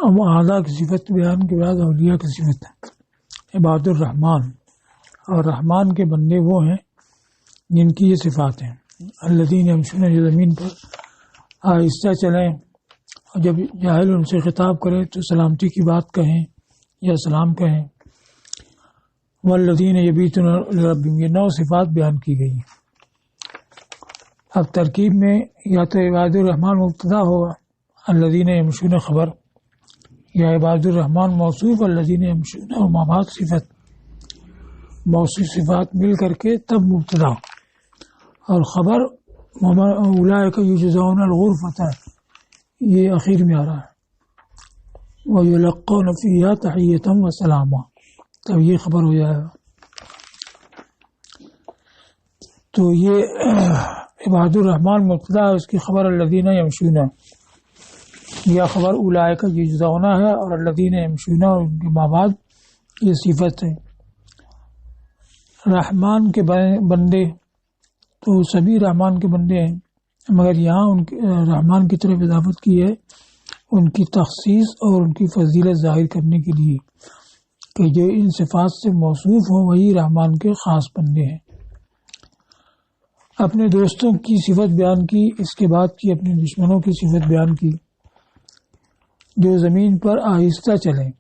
اب اعلیٰ کی صفت بیان کے بعد اولیاء کی صفت ہے عباد الرحمن، اور رحمان کے بندے وہ ہیں جن کی یہ صفات ہیں الذین یمشون، جو زمین پر آہستہ چلیں، اور جب جاہل ان سے خطاب کرے تو سلامتی کی بات کہیں یا سلام کہیں۔ والذین یبیتون لربہم، یہ 9 صفات بیان کی گئی ہیں۔ اب ترکیب میں یا تو عباد الرحمن مبتدا ہوگا، الذین یمشون خبر، یا عباد الرحمن موصوف، الذین یمشون اور ما بعد صفت، موصوف صفات مل کر کے تب مبتدا، اور خبر اولئک یجزون الغرفۃ، یہ اخیر میں آ رہا ہے، ویلقون فیہا تحیۃ وسلاما، تب یہ خبر ہو جائے گا۔ تو یہ عباد الرحمن مبتدا ہے، اس کی خبر الذین یمشون، یا خبر اولئک یجزون ہے، اور الذین یمشون اور ان کے ما بعد یہ صفت ہے۔ رحمان کے بندے تو سبھی رحمان کے بندے ہیں، مگر یہاں ان کے رحمان کی طرف اضافت کی ہے ان کی تخصیص اور ان کی فضیلت ظاہر کرنے کے لیے کہ جو ان صفات سے موصوف ہوں وہی رحمان کے خاص بندے ہیں۔ اپنے دوستوں کی صفت بیان کی، اس کے بعد کی اپنے دشمنوں کی صفت بیان کی، جو زمین پر آہستہ چلیں،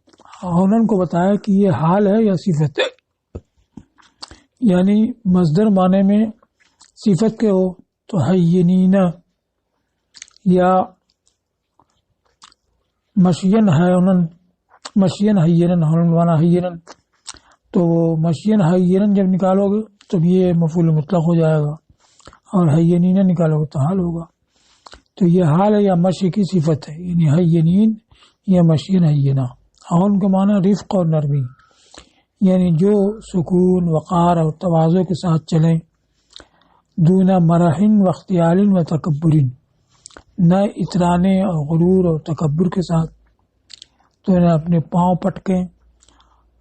اور انہوں کو بتایا کہ یہ حال ہے یا صفت ہے، یعنی مصدر معنی میں صفت کے ہو تو حینین یا مشین حینن، مشین حینن، معنی حینن، تو مشین حینن جب نکالو گے تو یہ مفعول مطلق ہو جائے گا، اور حینین نکالو گے تو حال ہوگا۔ تو یہ حال ہے یا مشی کی صفت ہے، یعنی حینین یا مشین حینہ، اور ان کے معنی رفق اور نرمی، یعنی جو سکون، وقار اور تواضع کے ساتھ چلیں، دون مرحن و اختیال و تکبرین، نہ اترانے اور غرور اور تکبر کے ساتھ، تو نہ اپنے پاؤں پٹکیں،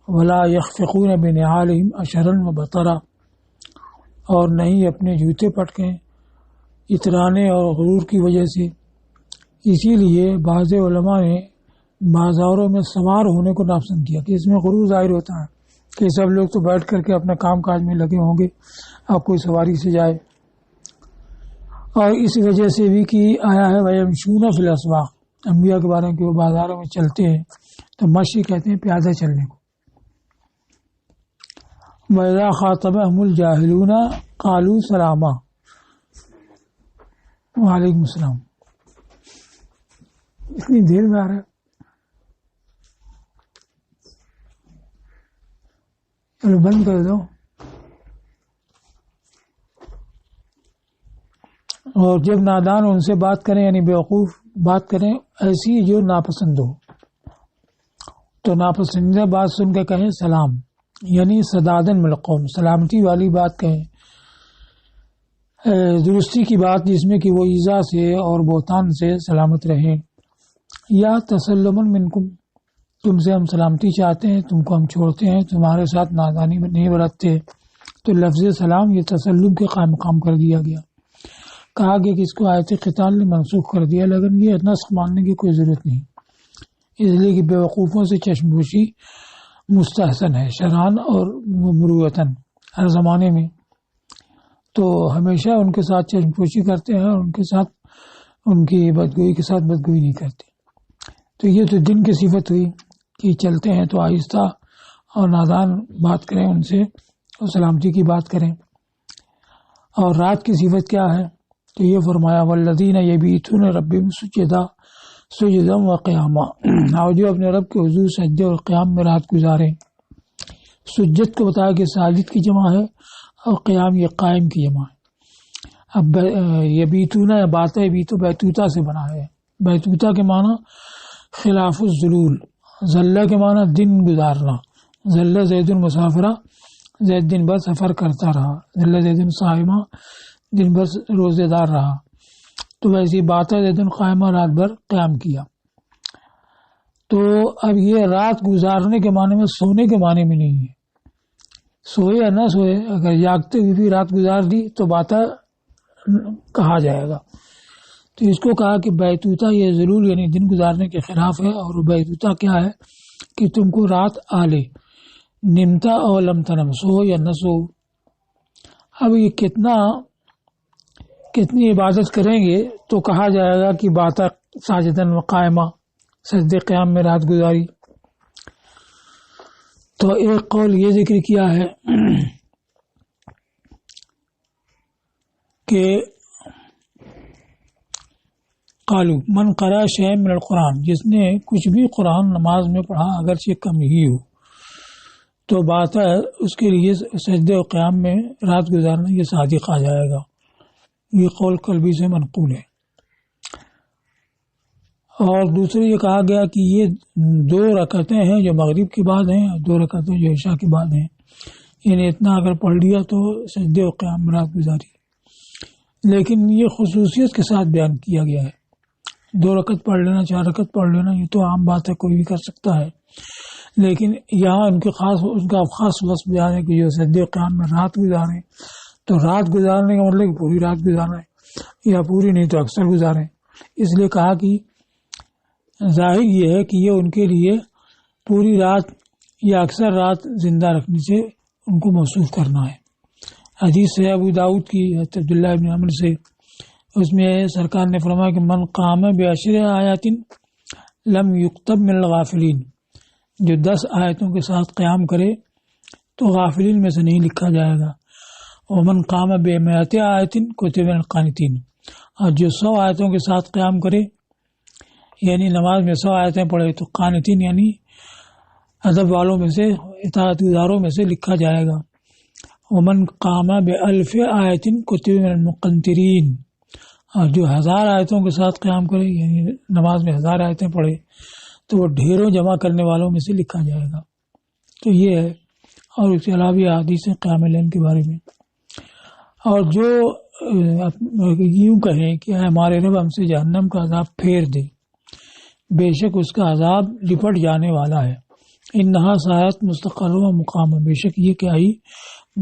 ولا یخفقون بنعالہم اشرا و بطرا، اور نہیں اپنے جوتے پٹکیں اترانے اور غرور کی وجہ سے۔ اسی لیے بعض علماء نے بازاروں میں سوار ہونے کو ناپسند کیا کہ اس میں غرور ظاہر ہوتا ہے کہ سب لوگ تو بیٹھ کر کے اپنے کام کاج میں لگے ہوں گے، اب کوئی سواری سے جائے، اور اس وجہ سے بھی کہ آیا ہے وَيَمْشُونَ فِي الْأَسْوَاقِ، انبیاء کے بارے میں کہ وہ بازاروں میں چلتے ہیں، تو مشی کہتے ہیں پیادہ چلنے کو۔ وَإِذَا خَاطَبَهُمُ الْجَاهِلُونَ قَالُوا سَلَامًا، وعلیکم السلام۔ اتنی دیر میں آ رہا ہے، چلو بند کر دو۔ اور جب نادان ان سے بات کریں، یعنی بیوقوف بات کریں ایسی جو ناپسند ہو، تو ناپسندیدہ بات سن کے کہیں سلام، یعنی سدادن ملقوم، سلامتی والی بات کہیں، درستی کی بات جس میں کہ وہ ایذا سے اور بہتان سے سلامت رہیں، یا تسلم منکم، تم سے ہم سلامتی چاہتے ہیں، تم کو ہم چھوڑتے ہیں، تمہارے ساتھ نادانی نہیں برتتے، تو لفظ سلام یہ تسلم کے قائم مقام کر دیا گیا۔ کہا گیا کہ اس کو آیت قتال نے منسوخ کر دیا، لیکن یہ نسخ ماننے کی کوئی ضرورت نہیں، اس لیے کہ بیوقوفوں سے چشم پوشی مستحسن ہے شرعاً اور مروتاً ہر زمانے میں، تو ہمیشہ ان کے ساتھ چشم پوشی کرتے ہیں، اور ان کے ساتھ ان کی بدگوئی کے ساتھ بدگوئی نہیں کرتے۔ تو یہ تو دن کی صفت ہوئی کہ چلتے ہیں تو آہستہ اور نادان بات کریں ان سے، اور سلامتی کی بات کریں۔ اور رات کی صفت کیا ہے؟ تو یہ فرمایا والذین یبیتون ربہم سجدا و قیاما، اور جو اپنے رب کے حضور سجدے اور قیام میں رات گزاریں۔ سجد کو بتایا کہ ساجد کی جمع ہے، اور قیام یہ قائم کی جمع ہے۔ اب یبیتون یا باتیں بیتو بیتوتا سے بنا ہے، بیتوتا کے معنی خلاف الظلول، ظلہ کے معنی دن گزارنا، ظلہ زید المسافرہ، زید دن بھر سفر کرتا رہا، ظلہ زید صائمہ، دن بھر روزے دار رہا، تو ویسی بات ہے زید قائمہ، رات بھر قیام کیا۔ تو اب یہ رات گزارنے کے معنی میں سونے کے معنی میں نہیں ہے، سوئے یا نہ سوئے، اگر جاگتے ہوئے بھی رات گزار دی تو بات کہا جائے گا۔ تو اس کو کہا کہ بیتوتا یہ ضرور یعنی دن گزارنے کے خلاف ہے، اور بیتوتا کیا ہے کہ تم کو رات آ لے، نمتا اور لم تنم، سو یا نہ سو۔ اب یہ کتنی عبادت کریں گے تو کہا جائے گا کہ باتا ساجدن و قائمہ، سجدے قیام میں رات گزاری۔ تو ایک قول یہ ذکر کیا ہے کہ قالو من قرأ شیئا من القرآن، جس نے کچھ بھی قرآن نماز میں پڑھا اگرچہ کم ہی ہو تو بات ہے اس کے لیے سجدے و قیام میں رات گزارنا یہ صادق آ جائے گا۔ یہ قول قلبی سے منقول ہے۔ اور دوسرے یہ کہا گیا کہ یہ 2 رکعتیں ہیں جو مغرب کے بعد ہیں اور 2 رکعتیں جو عشاء کے بعد ہیں، یعنی اتنا اگر پڑھ لیا تو سجدے و قیام میں رات گزاری۔ لیکن یہ خصوصیت کے ساتھ بیان کیا گیا ہے، 2 رکعت پڑھ لینا، 4 رکعت پڑھ لینا یہ تو عام بات ہے، کوئی بھی کر سکتا ہے، لیکن یہاں ان کا خاص وصف بیان ہے کہ جو سجدے و قیام میں رات گزاریں، تو رات گزارنے کا مطلب پوری رات گزارنا ہے، یا پوری نہیں تو اکثر گزاریں۔ اس لیے کہا کہ ظاہر یہ ہے کہ یہ ان کے لیے پوری رات یا اکثر رات زندہ رکھنے سے ان کو موصوف کرنا ہے۔ حدیث ہے ابو داؤد کی عبداللہ بن عمر سے، اس میں سرکار نے فرمایا کہ من قام بعشر آیات لم یکتب من الغافلین، جو 10 آیتوں کے ساتھ قیام کرے تو غافلین میں سے نہیں لکھا جائے گا۔ ومن قام بمئۃ آیۃ کتب من القانتین، اور جو 100 آیتوں کے ساتھ قیام کرے یعنی نماز میں 100 آیتیں پڑھے تو قانتین یعنی ادب والوں میں سے، اطاعت گزاروں میں سے لکھا جائے گا۔ ومن قام بألف آیۃ کتب من المقنطرین، اور جو 1000 آیتوں کے ساتھ قیام کرے یعنی نماز میں 1000 آیتیں پڑھے تو وہ ڈھیروں جمع کرنے والوں میں سے لکھا جائے گا۔ تو یہ ہے، اور اس کے علاوہ یہ حدیث ہے قیام اللیل کے بارے میں۔ اور جو یوں کہیں کہ ہمارے رب ہم سے جہنم کا عذاب پھیر دے، بے شک اس کا عذاب لپٹ جانے والا ہے۔ انہا ساعت مستقر و مقام، بے شک یہ کیا ہی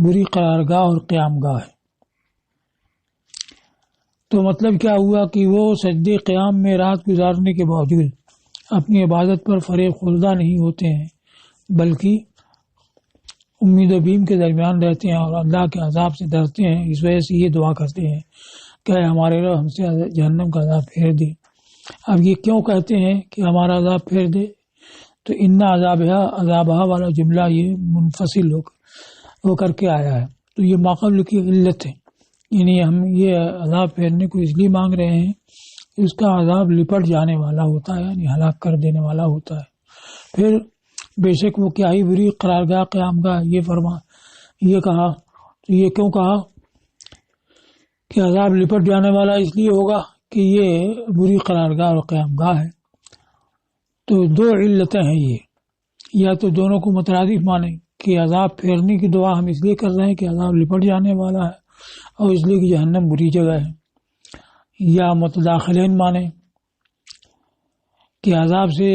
بری قرارگاہ اور قیام گاہ ہے۔ تو مطلب کیا ہوا کہ وہ سجدے قیام میں رات گزارنے کے باوجود اپنی عبادت پر فریب خوردہ نہیں ہوتے ہیں، بلکہ امید و بیم کے درمیان رہتے ہیں اور اللہ کے عذاب سے ڈرتے ہیں۔ اس وجہ سے یہ دعا کرتے ہیں کہ ہمارے رب ہم سے جہنم کا عذاب پھیر دے۔ اب یہ کیوں کہتے ہیں کہ ہمارا عذاب پھیر دے؟ تو ان عذابہ والا جملہ یہ منفصل ہو کر کے آیا ہے، تو یہ ماقبل کی علت ہے، یعنی ہم یہ عذاب پھیرنے کو اس لیے مانگ رہے ہیں، اس کا عذاب لپٹ جانے والا ہوتا ہے، یعنی ہلاک کر دینے والا ہوتا ہے۔ پھر بے شک وہ کیا ہی بری قرارگاہ قیام گاہ، یہ کہا تو یہ کیوں کہا کہ عذاب لپٹ جانے والا؟ اس لیے ہوگا کہ یہ بری قرارگاہ اور قیام گاہ ہے۔ تو 2 علتیں ہیں یہ، یا تو دونوں کو مترادف مانیں کہ عذاب پھیرنے کی دعا ہم اس لیے کر رہے ہیں کہ عذاب لپٹ جانے والا ہے اور اس لیے کہ جہنم بری جگہ ہے، یا متداخلین مانیں کہ عذاب سے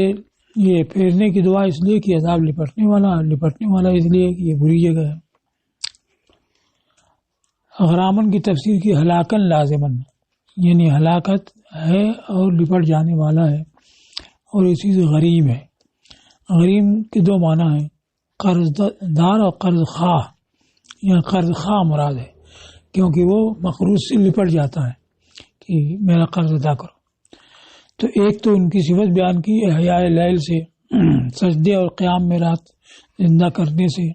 یہ پھیرنے کی دعا اس لیے کہ عذاب لپٹنے والا اس لیے کہ یہ بری جگہ ہے۔ غرامن کی تفسیر کی ہلاکن لازمن، یعنی ہلاکت ہے اور لپٹ جانے والا ہے، اور اسی سے غریم ہے۔ غریم کے 2 معنی ہیں، قرض دار اور قرض خواہ، یا قرض خواہ مراد ہے کیونکہ وہ مقروض سے لپٹ جاتا ہے کہ میرا قرض ادا کرو۔ تو ایک تو ان کی صفت بیان کی احیاء لیل سے، سجدے اور قیام میں رات زندہ کرنے سے،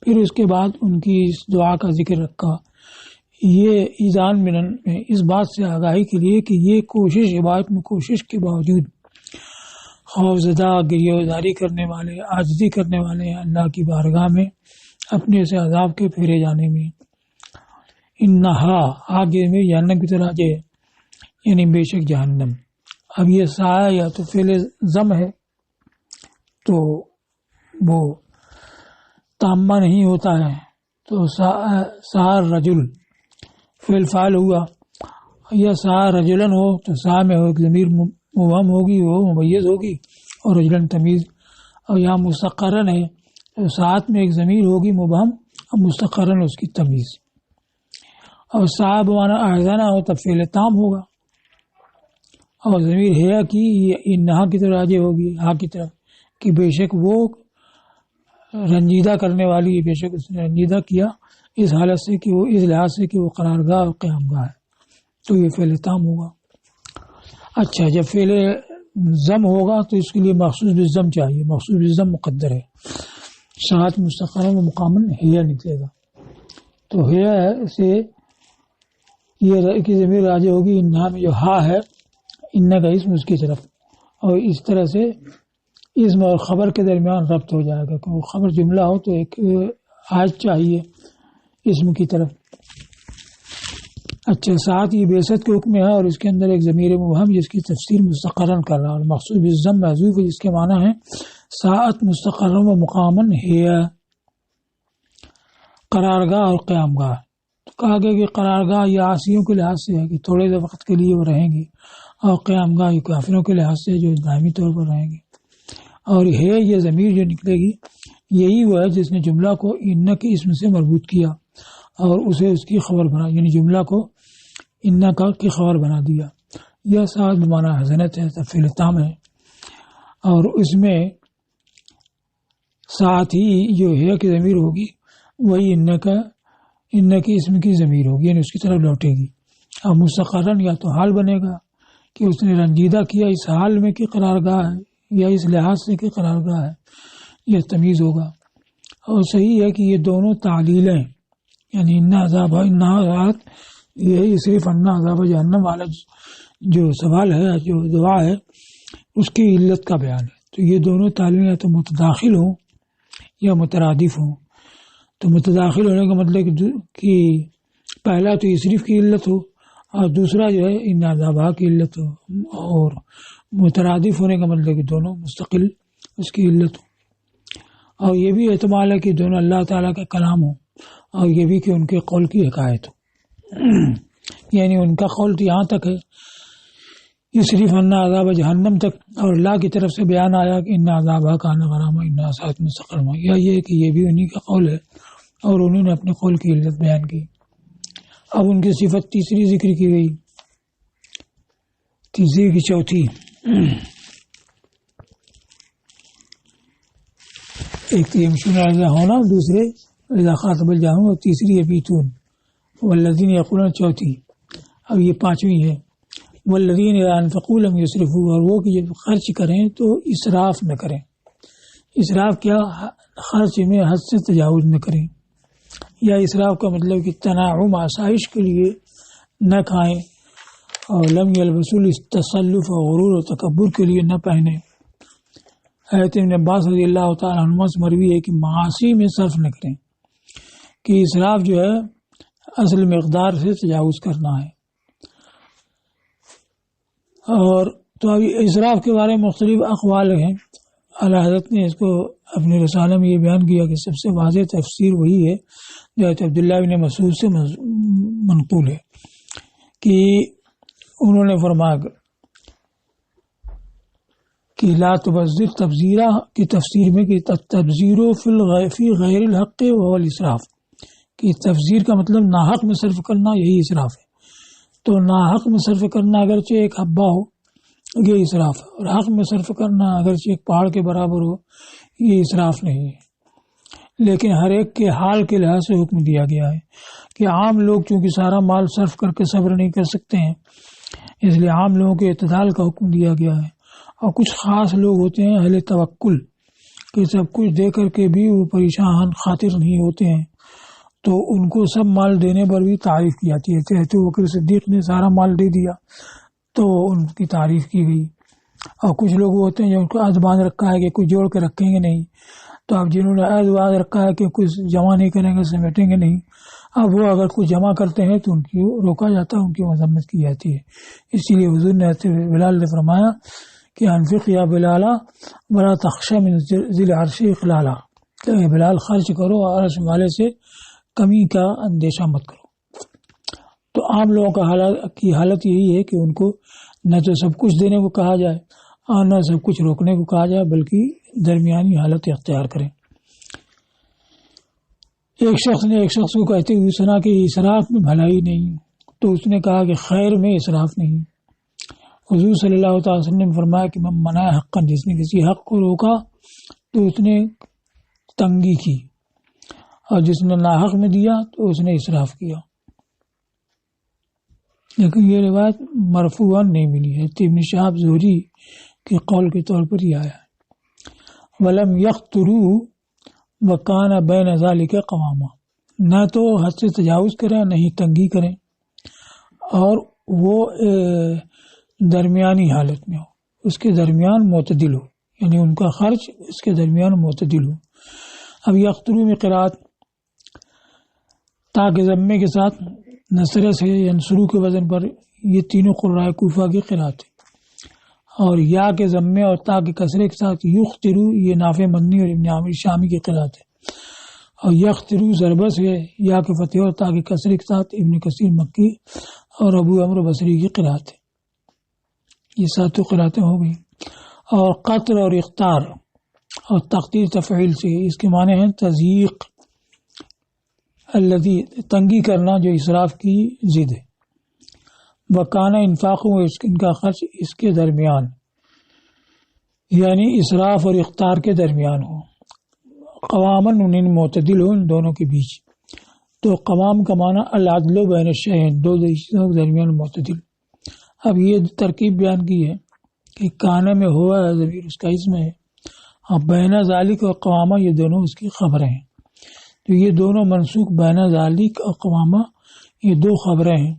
پھر اس کے بعد ان کی اس دعا کا ذکر رکھا، یہ ایذان میں اس بات سے آگاہی کے لیے کہ یہ کوشش، عبادت میں کوشش کے باوجود خوف زدہ، گریہ وزاری کرنے والے، عاجزی کرنے والے اللہ کی بارگاہ میں اپنے سے عذاب کے پھیرے جانے میں۔ انہا آگے میں جہنم کی طرح ہے، یعنی بے شک جہنم۔ اب یہ سایہ یا تو فعل ضم ہے تو وہ تامہ نہیں ہوتا ہے، تو سار رجل فعل فاعل ہوا، یا سار رجلن ہو تو سا میں ہو ایک ضمیر مبہم ہوگی، وہ ممیز ہوگی، اور رجلن تمیز، اور یہاں مستقرن ہے تو ساتھ میں ایک ضمیر ہوگی مبہم اور مستقرن اس کی تمیز، اور صاحب مانا اعزانہ ہو تب فعل تام ہوگا۔ اور ضمیر ہے کی انہا کی طرف راجع ہوگی، ہا کی طرف، کہ بے شک وہ رنجیدہ کرنے والی ہے، بے شک اس نے رنجیدہ کیا اس حالت سے کہ وہ اس لحاظ سے کہ وہ قرارگاہ اور قیام گاہ ہے، تو یہ فعل تام ہوگا۔ اچھا، جب فعل ضم ہوگا تو اس کے لیے مخصوص بالضم چاہیے، مخصوص بالضم مقدر ہے، ساتھ مستقر و مقامن ہیا نکلے گا، تو ہیا سے یہ کی ضمیر راجع ہوگی انہا میں جو ہا ہے، انہا کا اسم اس کی طرف، اور اس طرح سے اسم اور خبر کے درمیان ربط ہو جائے گا، کہ وہ خبر جملہ ہو تو ایک آج چاہیے اسم کی طرف۔ اچھا، ساتھ یہ بعثت کے حکم ہے اور اس کے اندر ایک ضمیر مبہم جس کی تفسیر مستقرن کر رہا ہے، اور مخصوص بالضم محذوف ہے جس کے معنی ہے ساعت مستقرن و مقامن ہے، قرارگاہ اور قیام گاہ۔ تو کہا گیا کہ قرارگاہ یہ عاصیوں کے لحاظ سے ہے کہ تھوڑے دیر وقت کے لیے وہ رہیں گے، اور قیام گاہ یہ کافروں کے لحاظ سے جو دائمی طور پر رہیں گے، اور ہے یہ ضمیر جو نکلے گی یہی وہ ہے جس نے جملہ کو ان کے اسم سے مربوط کیا اور اسے اس کی خبر بنا، یعنی جملہ کو ان کا کی خبر بنا دیا۔ یہ ساتھ بمعنی حسنت ہے، فعل تام ہے، اور اس میں ساتھ ہی جو ہے کی ضمیر ہوگی وہی ان کے اسم کی ضمیر ہوگی، یعنی اس کی طرف لوٹے گی۔ اب مستقرن یا تو حال بنے گا کہ اس نے رنجیدہ کیا اس حال میں کہ قرارگاہ ہے، یا اس لحاظ سے کہ قرارگاہ ہے، یہ تمیز ہوگا۔ اور صحیح ہے کہ یہ دونوں تعلیلیں، یعنی یہی صرف عذاب جہنم والا جو سوال ہے، جو دعا ہے، اس کی علت کا بیان ہے۔ تو یہ دونوں تعلیلیں تو متداخل ہوں یا مترادف ہوں۔ تو متداخل ہونے کا مطلب کہ پہلا تو صرف کی علت ہو اور دوسرا جو ہے ان عذابہ کی علت ہو، اور مترادف ہونے کا مطلب کہ دونوں مستقل اس کی علت ہو۔ اور یہ بھی احتمال ہے کہ دونوں اللہ تعالیٰ کا کلام ہو، اور یہ بھی کہ ان کے قول کی حکایت ہو، یعنی ان کا قول تو یہاں تک ہے یہ صرف ان عذاب جہنم تک، اور اللہ کی طرف سے بیان آیا کہ ان عذابہ کان غراما ان ساعۃ مستقرا، یا یہ کہ یہ بھی انہی کا قول ہے اور انہوں نے اپنے قول کی علت بیان کی۔ اب ان کی صفت تیسری ذکر کی گئی، تیسری کی چوتھی، ایک تو یمشون علی ہونا، دوسرے اذا خاطب الجاہلون، اور تیسری یبیتون، والذین یقولون چوتھی۔ اب یہ پانچویں ہے، والذین اذا انفقوا لم یسرفوا، اور وہ کہ جب خرچ کریں تو اسراف نہ کریں۔ اسراف کیا؟ خرچ میں حد سے تجاوز نہ کریں، یا اسراف کا مطلب کہ تناعم آسائش کے لیے نہ کھائیں، اور لم یلبسوا التسلف اور غرور و تکبر کے لیے نہ پہنیں۔ حضرت ابن عباس رضی اللہ تعالیٰ عنہ سے مروی ہے کہ معاصی میں صرف نہ کریں، کہ اسراف جو ہے اصل مقدار سے تجاوز کرنا ہے۔ اور تو ابھی اسراف کے بارے میں مختلف اقوال ہیں، اعلیٰ حضرت نے اس کو اپنے رسالہ میں یہ بیان کیا کہ سب سے واضح تفسیر وہی ہے جو حضرت عبداللہ بن مسعود سے منقول ہے، کہ انہوں نے فرمایا کہ لا تبذر تبذیرہ کی تفسیر میں کہ تبذیر فی غیر الحق و الاسراف، کہ تبذیر کا مطلب ناحق میں صرف کرنا، یہی اسراف ہے۔ تو ناحق میں صرف کرنا اگرچہ ایک حبہ ہو یہ اسراف ہے، اور حق میں صرف کرنا اگرچہ ایک پہاڑ کے برابر ہو یہ اسراف نہیں ہے۔ لیکن ہر ایک کے حال کے لحاظ سے حکم دیا گیا ہے کہ عام لوگ چونکہ سارا مال صرف کر کے صبر نہیں کر سکتے ہیں، اس لیے عام لوگوں کے اعتدال کا حکم دیا گیا ہے۔ اور کچھ خاص لوگ ہوتے ہیں اہل توکل، کہ سب کچھ دے کر کے بھی وہ پریشان خاطر نہیں ہوتے ہیں، تو ان کو سب مال دینے پر بھی تعریف کی جاتی ہے۔ حضرت بکر صدیق نے سارا مال دے دیا تو ان کی تعریف کی گئی۔ اور کچھ لوگ ہوتے ہیں جو ان کو عہد باندھ رکھا ہے کہ کچھ جوڑ کے رکھیں گے نہیں، تو اب جنہوں نے عہد باندھ رکھا ہے کہ کچھ جمع نہیں کریں گے، سمیٹیں گے نہیں، اب وہ اگر کچھ جمع کرتے ہیں تو ان کی روکا جاتا ہے، ان کی مذمت کی جاتی ہے۔ اسی لیے حضور نے بلال نے فرمایا کہ انفق یا بلال ولا تخشى من ذی العرش اخلالا، کہ بلال خرچ کرو اور عرش والے سے کمی کا اندیشہ مت کرو۔ تو عام لوگوں کی حالت یہی ہے کہ ان کو نہ تو سب کچھ دینے کو کہا جائے اور نہ سب کچھ روکنے کو کہا جائے، بلکہ درمیانی حالت اختیار کریں۔ ایک شخص نے ایک شخص کو کہتے ہوئے سنا کہ اسراف میں بھلائی نہیں، تو اس نے کہا کہ خیر میں اسراف نہیں۔ حضور صلی اللہ تعالی وسلم نے فرمایا کہ من منع حقا، جس نے کسی حق کو روکا تو اس نے تنگی کی، اور جس نے ناحق میں دیا تو اس نے اسراف کیا. لیکن یہ روایت مرفوعاً نہیں ملی ہے، ابن شہاب زہری کے قول کے طور پر ہی آیا ہے. ولم یقتروا وکان بین ذلک قواما، نہ تو حد سے تجاوز کریں نہ ہی تنگی کریں، اور وہ درمیانی حالت میں ہو، اس کے درمیان معتدل ہو، یعنی ان کا خرچ اس کے درمیان معتدل ہو. اب یقتروا میں قرات تاکہ ضمے کے ساتھ نصرہ سے ینصرو کے وزن پر، یہ تینوں قراء کوفہ کی قرات ہے. اور یا کے ضمے اور تا کے کسرے کے ساتھ یخترو، یہ نافع مدنی اور ابن عامر شامی کی قرات ہے. اور یخترو ضربہ سے یا کے فتح اور تا کے کسرے کے ساتھ ابن کثیر مکی اور ابو عمرو بصری کی قرات ہے. یہ ساتوں قراتیں ہو گئی. اور قطر اور اختار اور تقدیر تفعیل سے اس کے معنی ہیں تضییق، الذی تنگی کرنا جو اسراف کی ضد ہے. وکانا انفاق و ان کا خرچ اس کے درمیان، یعنی اسراف اور اختار کے درمیان ہو. قواماً ان معتدل ہو ان دونوں کے بیچ. تو قوام کا معنی العدل بین الشیئین، دو چیزوں کے درمیان معتدل. اب یہ ترکیب بیان کی ہے کہ کانا میں ہوا ہے ضمیر اس کا اسم ہے، اور بین ذالک اور قوامہ یہ دونوں اس کی خبریں ہیں. تو یہ دونوں منسوخ بین ذالک اور قوامہ یہ دو خبریں ہیں.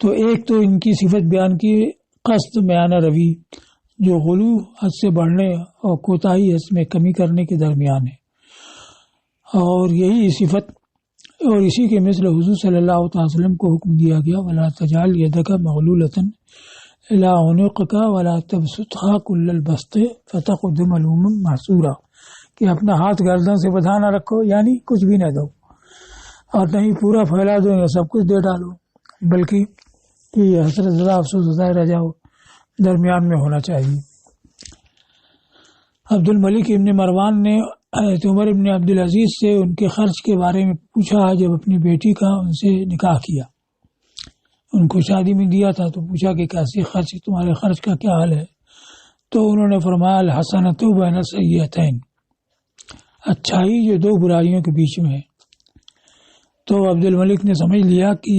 تو ایک تو ان کی صفت بیان کی قصد میانہ روی، جو غلو حد سے بڑھنے اور کوتاہی حد میں کمی کرنے کے درمیان ہے، اور یہی صفت اور اسی کے مثل حضور صلی اللہ تعالی وسلم کو حکم دیا گیا ولا تجعل یدک مغلولۃ الی عنقک ولا تبسطها کل البسط فتقعد ملوما محسورا، کہ اپنا ہاتھ گردن سے بندھا نہ رکھو، یعنی کچھ بھی نہ دو اور نہیں پورا پھیلا دو یا سب کچھ دے ڈالو، بلکہ یہ حسرت زدہ افسوس زدہ رہ جاؤ، درمیان میں ہونا چاہیے. عبد الملک ابن مروان نے حضرت عمر ابن عبدالعزیز سے ان کے خرچ کے بارے میں پوچھا جب اپنی بیٹی کا ان سے نکاح کیا. ان کو شادی میں دیا تھا تو پوچھا کہ کیسے خرچ، تمہارے خرچ کا کیا حال ہے؟ تو انہوں نے فرمایا الحسنۃ بین السیئتین، اچھائی جو دو برائیوں کے بیچ میں ہے. تو عبد الملک نے سمجھ لیا کہ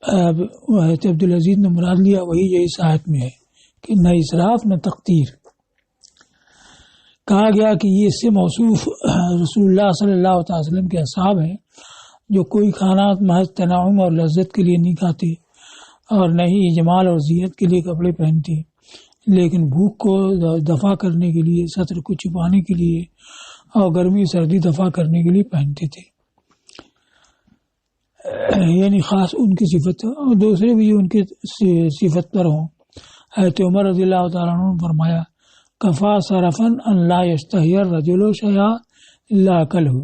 حضرت عبدالعزیز نے مراد لیا وہی جو اس آیت میں ہے کہ نہ اسراف نہ تقدیر. کہا گیا کہ یہ اس سے موصوف رسول اللہ صلی اللہ علیہ وسلم کے اصحاب ہیں جو کوئی کھانا محض تنعم اور لذت کے لیے نہیں کھاتے اور نہ ہی جمال اور زینت کے لیے کپڑے پہنتے، لیکن بھوک کو دفع کرنے کے لیے، سطر کو چھپانے کے لیے اور گرمی سردی دفع کرنے کے لیے پہنتے تھے. یعنی خاص ان کی صفت، اور دوسرے بھی ان کی صفت پر ہوں. حضرت عمر رضی اللہ تعالیٰ عنہ نے فرمایا کفا صرفن ان لا یشتہی الرجل شیئا الا اکلہ،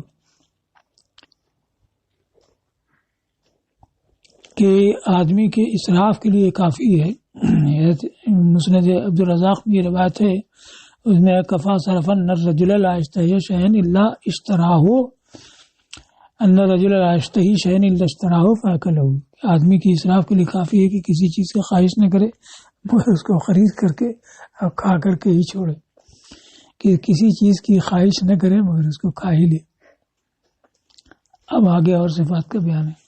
کہ آدمی کے اسراف کے لیے کافی ہے. مسند عبدالرزاق میں یہ روایت ہے، اس میں کفا صرفن الرجل لا یشتہی شیئا الا اشتراہ، ان الرجل لا یشتہی شیئا الا اشتراہ فاکلہ. آدمی کی اسراف کے لیے کافی ہے کہ کسی چیز کا خواہش نہ کرے، اس کو خرید کر کے اور کھا کر کے ہی چھوڑے، کہ کسی چیز کی خواہش نہ کرے مگر اس کو کھا ہی لے. اب آگے اور صفات کا بیان ہے.